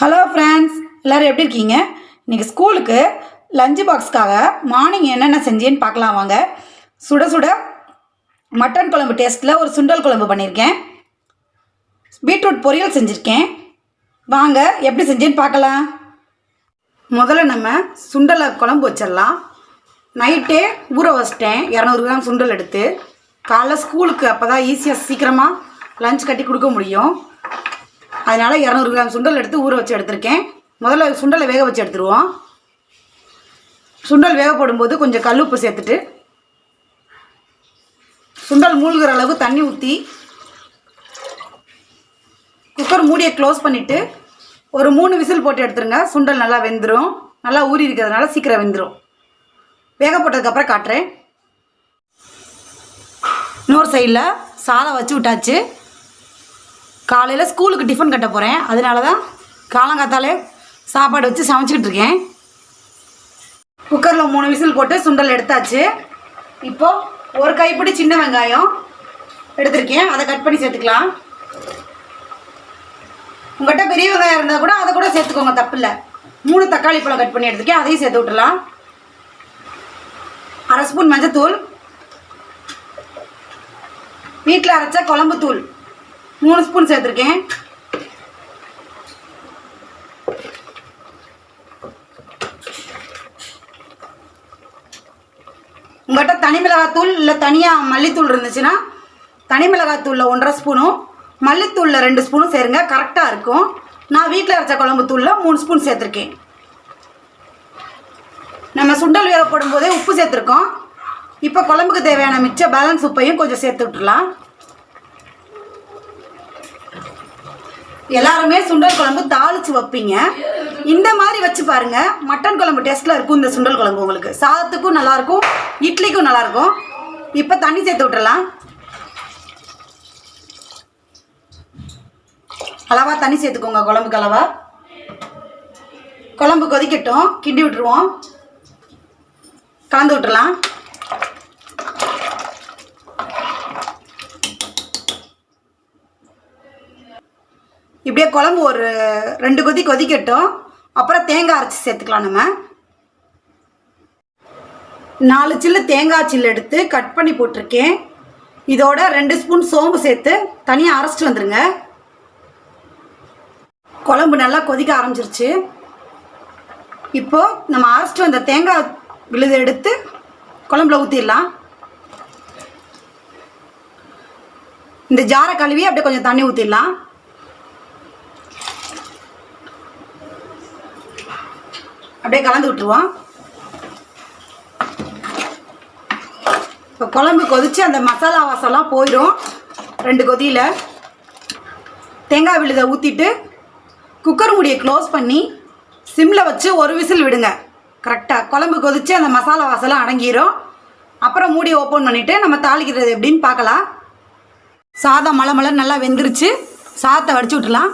Hello friends, எல்லோரும் எப்படி இருக்கீங்க? இன்றைக்கி ஸ்கூலுக்கு லஞ்சு பாக்ஸ்க்காக மார்னிங் என்னென்ன செஞ்சேன்னு பார்க்கலாம் வாங்க. சுட சுட மட்டன் குழம்பு டேஸ்ட்டில் ஒரு சுண்டல் குழம்பு பண்ணியிருக்கேன். பீட்ரூட் பொரியல் செஞ்சுருக்கேன். வாங்க எப்படி செஞ்சேன்னு பார்க்கலாம். முதல்ல நம்ம சுண்டலை குழம்பு வச்சிடலாம். நைட்டே ஊற வச்சிட்டேன் 200 கிராம் சுண்டல் எடுத்து. காலைல ஸ்கூலுக்கு அப்போ தான் ஈஸியாக சீக்கிரமாக லஞ்ச் கட்டி கொடுக்க முடியும். அதனால் 200 கிராம் சுண்டல் எடுத்து ஊற வச்சு எடுத்திருக்கேன். முதல்ல சுண்டலை வேக வச்சு எடுத்துருவோம். சுண்டல் வேக போடும்போது கொஞ்சம் கல் உப்பு சேர்த்துட்டு சுண்டல் மூழ்கிற அளவு தண்ணி ஊற்றி குக்கர் மூடியை க்ளோஸ் பண்ணிவிட்டு ஒரு 3 விசில் போட்டு எடுத்துருங்க. சுண்டல் நல்லா வெந்துடும். நல்லா ஊறி இருக்கிறதுனால சீக்கிரம் வெந்துடும். வேக போட்டதுக்கப்புறம் காட்டுறேன். இன்னொரு சைடில் சாதம் வச்சு விட்டாச்சு. காலையில் ஸ்கூலுக்கு டிஃபன் கட்ட போகிறேன். அதனால தான் காலங்காத்தாலே சாப்பாடு வச்சு சமைச்சிக்கிட்டு இருக்கேன். குக்கரில் 3 விசில் போட்டு சுண்டல் எடுத்தாச்சு. இப்போது ஒரு கைப்பிடி சின்ன வெங்காயம் எடுத்திருக்கேன். அதை கட் பண்ணி சேர்த்துக்கலாம். உங்கள்கிட்ட பெரிய வெங்காயம் இருந்தால் கூட அதை கூட சேர்த்துக்கோங்க, தப்பு இல்லை. 3 தக்காளி பழம் கட் பண்ணி எடுத்துருக்கேன். அதையும் சேர்த்து விட்டுடலாம். 1/2 ஸ்பூன் மஞ்சத்தூள், வீட்டில் அரைச்ச குழம்புத்தூள் 3 ஸ்பூன் சேர்த்துருக்கேன். உங்கள்கிட்ட தனி மிளகாத்தூள் இல்லை தனியாக மல்லித்தூள் இருந்துச்சுன்னா தனி மிளகாத்தூளில் 1/2 ஸ்பூனும் மல்லித்தூளில் 2 ஸ்பூனும் சேருங்க, கரெக்டாக இருக்கும். நான் வீட்டில் அரைச்ச குழம்புத்தூளில் 3 ஸ்பூன் சேர்த்துருக்கேன். நம்ம சுண்டல் வேக போடும்போதே உப்பு சேர்த்துருக்கோம். இப்போ குழம்புக்கு தேவையான மிச்ச பேலன்ஸ் உப்பையும் கொஞ்சம் சேர்த்து விட்டுடலாம். எல்லாருமே சுண்டல் குழம்பு தாளித்து வைப்பீங்க. இந்த மாதிரி வச்சு பாருங்கள், மட்டன் குழம்பு டேஸ்ட்டில் இருக்கும் இந்த சுண்டல் குழம்பு. உங்களுக்கு சாதத்துக்கும் நல்லாயிருக்கும், இட்லிக்கும் நல்லாயிருக்கும். இப்போ தண்ணி சேர்த்து விட்டுறலாம். அளவா தண்ணி சேர்த்துக்கோங்க, குழம்புக்கு அளவா. குழம்பு கொதிக்கட்டும், கிண்டி விட்டுருவோம். கலந்து விட்டுறலாம். இப்படியே குழம்பு ஒரு 2 கொதி கொதிக்கட்டும். அப்புறம் தேங்காய் அரைச்சி சேர்த்துக்கலாம். நம்ம 4 சில்லு தேங்காய் சில்லு எடுத்து கட் பண்ணி போட்டிருக்கேன். இதோட 2 ஸ்பூன் சோம்பு சேர்த்து தனியாக அரைச்சிட்டு வந்துடுங்க. குழம்பு நல்லா கொதிக்க ஆரம்பிச்சிருச்சு. இப்போது நம்ம அரைச்சிட்டு வந்த தேங்காய் விழுது எடுத்து குழம்புல ஊற்றிடலாம். இந்த ஜாரை கழுவி அப்படியே கொஞ்சம் தண்ணி ஊற்றிடலாம். அப்படியே கலந்து விட்டுருவோம். இப்போ குழம்பு கொதித்து அந்த மசாலா வாசம்லாம் போயிடும். 2 கொதியில் தேங்காய் விழுதை ஊற்றிட்டு குக்கர் மூடியை க்ளோஸ் பண்ணி சிம்மில் வச்சு ஒரு விசில் விடுங்க. கரெக்டாக குழம்பு கொதித்து அந்த மசாலா வாசலாம் அடங்கிடும். அப்புறம் மூடியை ஓப்பன் பண்ணிவிட்டு நம்ம தாளிக்கிறது எப்படின்னு பார்க்கலாம். சாதம் மலை நல்லா வெந்துருச்சு. சாதத்தை வடிச்சு விட்டுலாம்.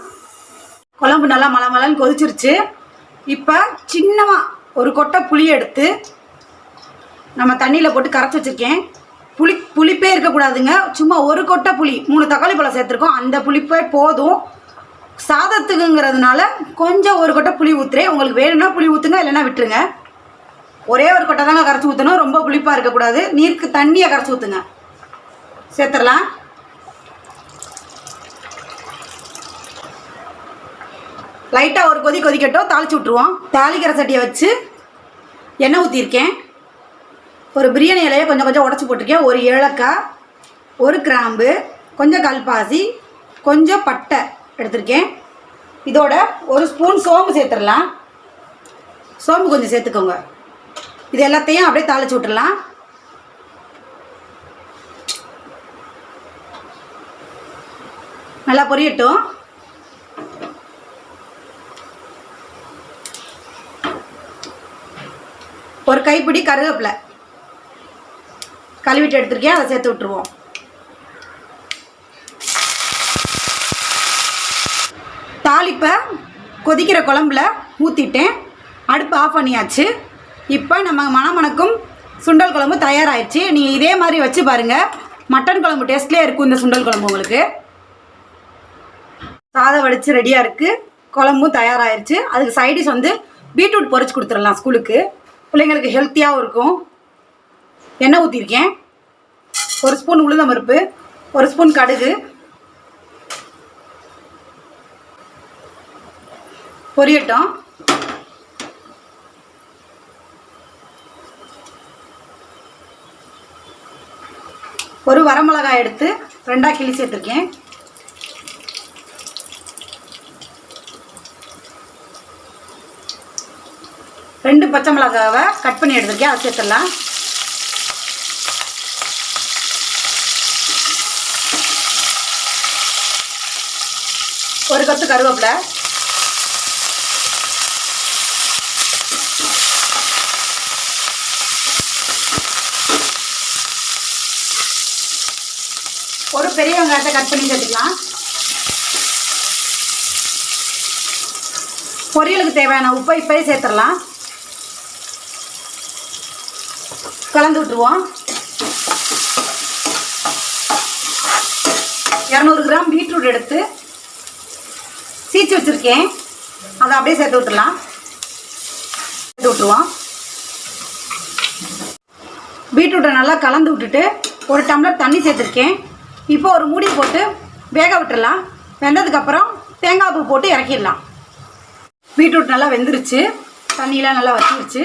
குழம்பு நல்லா மலைன்னு கொதிச்சிருச்சு. இப்போ சின்னமாக ஒரு கொட்டை புளி எடுத்து நம்ம தண்ணியில் போட்டு கரைச்சி வச்சுருக்கேன். புளிப்பே இருக்கக்கூடாதுங்க. சும்மா ஒரு கொட்டை புளி, 3 தக்காளி பழம் சேர்த்துருக்கோம். அந்த புளிப்பே போதும். சாதத்துக்குங்கிறதுனால கொஞ்சம் ஒரு கொட்டை புளி ஊற்றுறேன். உங்களுக்கு வேணும்னா புளி ஊற்றுங்க, இல்லைன்னா விட்டுருங்க. ஒரே ஒரு கொட்டை தாங்க கரைச்சி ஊற்றணும். ரொம்ப புளிப்பாக இருக்கக்கூடாது. நீருக்கு தண்ணியை கரைச்சி ஊற்றுங்க. சேர்த்துடலாம். லைட்டாக ஒரு கொதி கொதிக்கட்டும், தாளித்து விட்ருவோம். தாளிக்கிற சட்டியை வச்சு எண்ணெய் ஊற்றிருக்கேன். ஒரு பிரியாணி இலையை கொஞ்சம் உடச்சி போட்டிருக்கேன். ஒரு ஏலக்காய், ஒரு கிராம்பு, கொஞ்சம் கல்பாசி, கொஞ்சம் பட்டை எடுத்திருக்கேன். இதோட ஒரு ஸ்பூன் சோம்பு சேர்த்துடலாம். சோம்பு கொஞ்சம் சேர்த்துக்கோங்க. இது எல்லாத்தையும் அப்படியே தாளித்து விட்டுடலாம். நல்லா பொரியட்டும். ஒரு கைப்பிடி கருவேப்பிலை கழுவிட்டு எடுத்துருக்கேன். அதை சேர்த்து விட்டுருவோம். தாளிப்பை கொதிக்கிற குழம்புல ஊற்றிட்டேன். அடுப்பு ஆஃப் பண்ணியாச்சு. இப்போ நம்ம மணமணக்கும் சுண்டல் குழம்பு தயாராகிடுச்சு. நீங்கள் இதே மாதிரி வச்சு பாருங்கள். மட்டன் குழம்பு டேஸ்ட்லேயே இருக்கும் இந்த சுண்டல் குழம்பு உங்களுக்கு. சாதம் வடித்து ரெடியாக இருக்குது. குழம்பும் தயாராகிடுச்சு. அதுக்கு சைடிஷ் வந்து பீட்ரூட் பொரிச்சு கொடுத்துடலாம். ஸ்கூலுக்கு பிள்ளைங்களுக்கு ஹெல்த்தியாகவும் இருக்கும். எண்ணெய் ஊற்றிருக்கேன். 1 ஸ்பூன் உளுந்தம் பருப்பு, 1 ஸ்பூன் கடுகு, பொரியட்டும். ஒரு வரமிளகாய் எடுத்து 2ஆ கிள்ளி சேர்த்துருக்கேன். ரெண்டு பச்சை மிளகாவை கட் பண்ணி எடுத்துருக்கேன். அதை சேர்த்துடலாம். ஒரு கொத்து கருவேப்பிலை, ஒரு பெரிய வெங்காயத்தை கட் பண்ணி சேர்த்துக்கலாம். பொரியலுக்கு தேவையான உப்பை இப்போயே சேர்த்துடலாம். கலந்து விட்டுருவோம். 200 கிராம் பீட்ரூட் எடுத்து சீச்சு வச்சுருக்கேன். அதை அப்படியே சேர்த்து விட்டுடலாம். சேர்த்து விட்டுருவோம். பீட்ரூட்டை நல்லா கலந்து விட்டுட்டு 1 டம்ளர் தண்ணி சேர்த்துருக்கேன். இப்போ ஒரு மூடி போட்டு வேக விட்டுடலாம். வெந்ததுக்கப்புறம் தேங்காய் பூ போட்டு இறக்கிடலாம். பீட்ரூட் நல்லா வெந்துருச்சு. தண்ணியெலாம் நல்லா வச்சிருச்சு.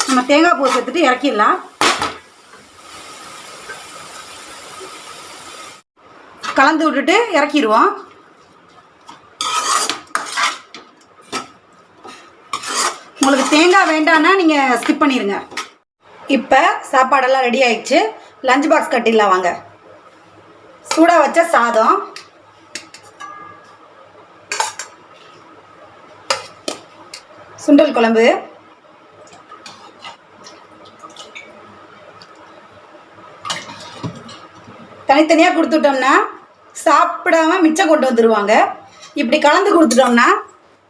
நம்ம தேங்காய் பூ சேர்த்துட்டு இறக்கிடலாம். கலந்து விட்டுட்டு இறக்கிடுவோம். உங்களுக்கு தேங்காய் வேண்டான்னா நீங்கள் ஸ்கிப் பண்ணிடுங்க. இப்போ சாப்பாடெல்லாம் ரெடி ஆயிடுச்சு. லஞ்ச் பாக்ஸ் கட்டிடலாம் வாங்க. சூடாக வச்ச சாதம், சுண்டல் குழம்பு, தனித்தனியாக கொடுத்துட்டோம்னா சாப்பிடாம மிச்சம் கொண்டு வந்துடுவாங்க. இப்படி கலந்து கொடுத்துட்டோம்னா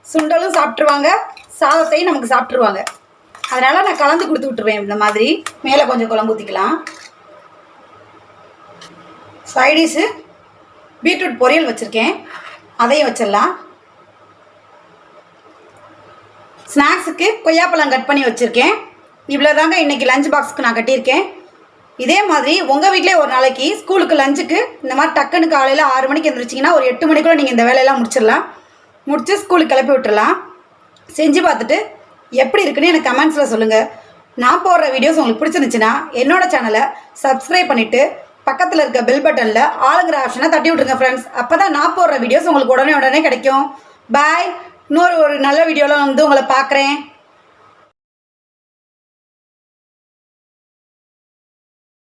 சுண்டலும் சாப்பிட்ருவாங்க, சாதத்தையும் நமக்கு சாப்பிட்ருவாங்க. அதனால் நான் கலந்து கொடுத்து விட்டுருவேன். இந்த மாதிரி மேலே கொஞ்சம் குழம்பு ஊற்றிக்கலாம். சைடிஷு பீட்ரூட் பொரியல் வச்சுருக்கேன். அதையும் வச்சிடலாம். ஸ்நாக்ஸுக்கு கொய்யாப்பழம் கட் பண்ணி வச்சுருக்கேன். இவ்வளோ தாங்க இன்றைக்கி லஞ்ச் பாக்ஸுக்கு நான் கட்டியிருக்கேன். இதே மாதிரி உங்கள் வீட்டிலே ஒரு நாளைக்கு ஸ்கூலுக்கு லஞ்சுக்கு இந்த மாதிரி டக்குன்னு காலையில் 6 மணிக்கு எழுந்திரிச்சிங்கன்னா ஒரு 8 மணிக்குள்ளே நீங்கள் இந்த வேலையெல்லாம் முடிச்சிடலாம். முடித்து ஸ்கூலுக்கு கிளப்பி விட்டுடலாம். செஞ்சு பார்த்துட்டு எப்படி இருக்குன்னு எனக்கு கமெண்ட்ஸில் சொல்லுங்கள். நான் போடுற வீடியோஸ் உங்களுக்கு பிடிச்சிருந்துச்சுன்னா என்னோடய சேனலை சப்ஸ்கிரைப் பண்ணிவிட்டு பக்கத்தில் இருக்க பெல் பட்டனில் ஆளுங்கிற ஆப்ஷனை தட்டி விட்ருங்க ஃப்ரெண்ட்ஸ். அப்போ தான் நான் போடுற வீடியோஸ் உங்களுக்கு உடனே கிடைக்கும். பாய். இன்னொரு நல்ல வீடியோவில் வந்து உங்களை பார்க்குறேன்.